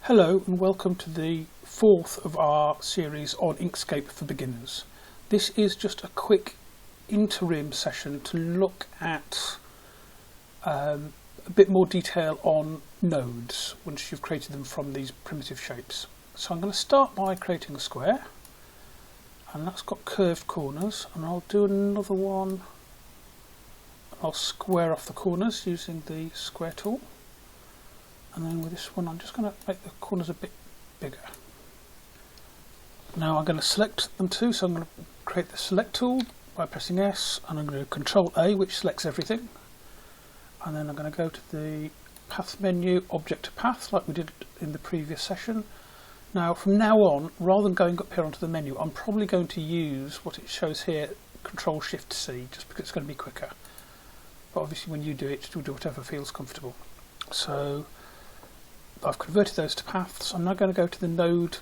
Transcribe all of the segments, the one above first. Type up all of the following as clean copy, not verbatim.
Hello and welcome to the fourth of our series on Inkscape for beginners. This is just a quick interim session to look at a bit more detail on nodes once you've created them from these primitive shapes. So I'm going to start by creating a square, and that's got curved corners, and I'll do another one. I'll square off the corners using the square tool. And then with this one I'm just going to make the corners a bit bigger. Now I'm going to select them too, so I'm going to create the select tool by pressing S, and I'm going to do Control A, which selects everything. And then I'm going to go to the path menu, object to path, like we did in the previous session. Now from now on, rather than going up here onto the menu, I'm probably going to use what it shows here, Control Shift C, just because it's going to be quicker. But obviously when you do it, do whatever feels comfortable. So I've converted those to paths. I'm now going to go to the node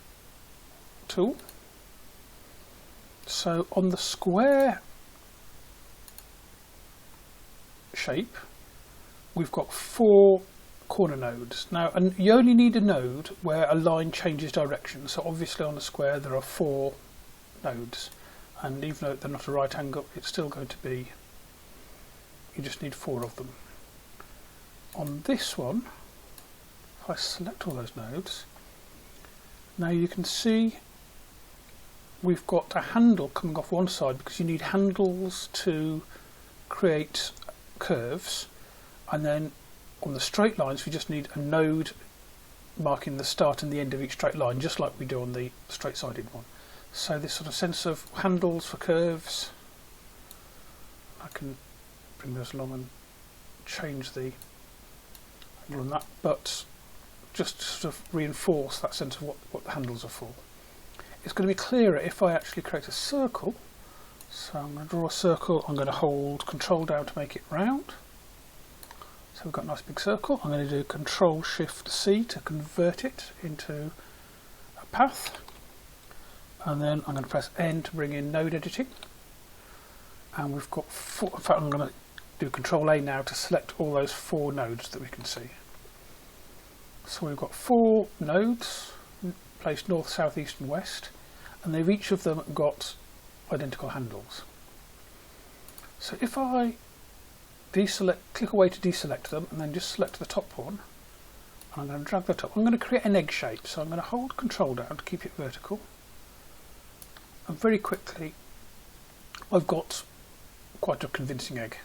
tool. So on the square shape, we've got 4 corner nodes. Now, and you only need a node where a line changes direction. So obviously on the square there are 4 nodes, and even though they're not a right angle, it's still going to be, you just need 4 of them. On this one, if I select all those nodes, now you can see we've got a handle coming off one side, because you need handles to create curves, and then on the straight lines we just need a node marking the start and the end of each straight line, just like we do on the straight sided one. So this sort of sense of handles for curves, I can bring those along and change the angle on that, but just to sort of reinforce that sense of what the handles are for. It's going to be clearer if I actually create a circle. So I'm going to draw a circle, I'm going to hold Control down to make it round. So we've got a nice big circle. I'm going to do Control Shift C to convert it into a path. And then I'm going to press N to bring in node editing. And we've got 4, in fact I'm going to do Control A now to select all those 4 nodes that we can see. So we've got 4 nodes placed north, south, east and west, and they've each of them got identical handles. So if I click away to deselect them and then just select the top one, and I'm going to drag that up, I'm going to create an egg shape. So I'm going to hold Control down to keep it vertical, and very quickly I've got quite a convincing egg.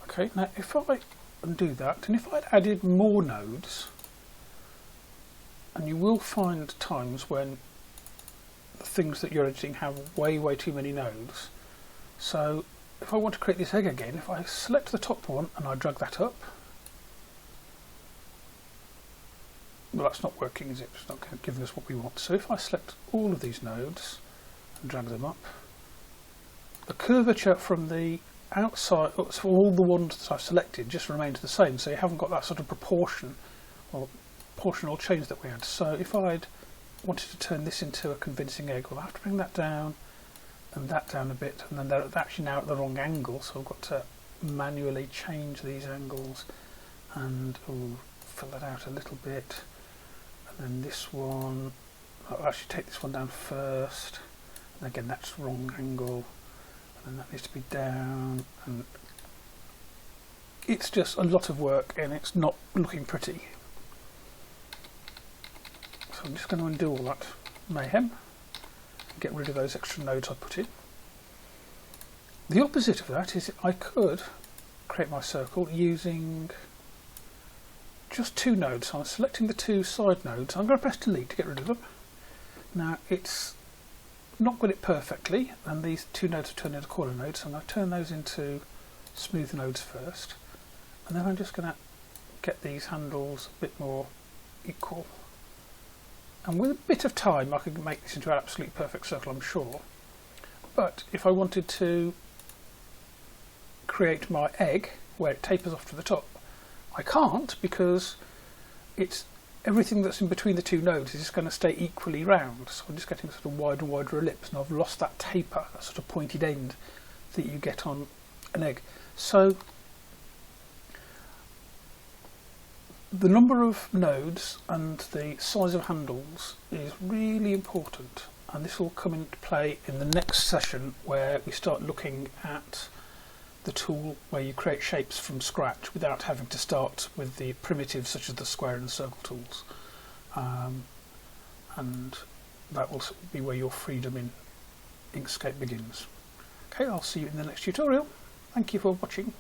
Okay, now if I undo that, and if I'd added more nodes, and you will find times when the things that you're editing have way too many nodes. So if I want to create this egg again, if I select the top one and I drag that up, well, that's not working, is it? It's not giving us what we want. So if I select all of these nodes and drag them up, the curvature from the outside, for all the ones that I've selected, just remains the same. So you haven't got that sort of proportion or proportional change that we had. So if I'd wanted to turn this into a convincing egg, well, I have to bring that down and that down a bit, and then they're actually now at the wrong angle, so I've got to manually change these angles and fill that out a little bit. And then this one, I'll actually take this one down first, and again that's wrong angle, and then that needs to be down, and it's just a lot of work and it's not looking pretty. So I'm just going to undo all that mayhem and get rid of those extra nodes I put in. The opposite of that is I could create my circle using just 2 nodes. So I'm selecting the 2 side nodes. I'm going to press delete to get rid of them. Now it's not got it perfectly, and these 2 nodes have turned into corner nodes, so I'm going to turn those into smooth nodes first, and then I'm just going to get these handles a bit more equal. And with a bit of time I could make this into an absolutely perfect circle, I'm sure. But if I wanted to create my egg where it tapers off to the top, I can't, because it's everything that's in between the 2 nodes is just going to stay equally round. So I'm just getting sort of wider and wider ellipse, and I've lost that taper, that sort of pointed end that you get on an egg. So the number of nodes and the size of handles is really important, and this will come into play in the next session where we start looking at the tool where you create shapes from scratch without having to start with the primitives such as the square and circle tools, and that will be where your freedom in Inkscape begins. Okay, I'll see you in the next tutorial. Thank you for watching.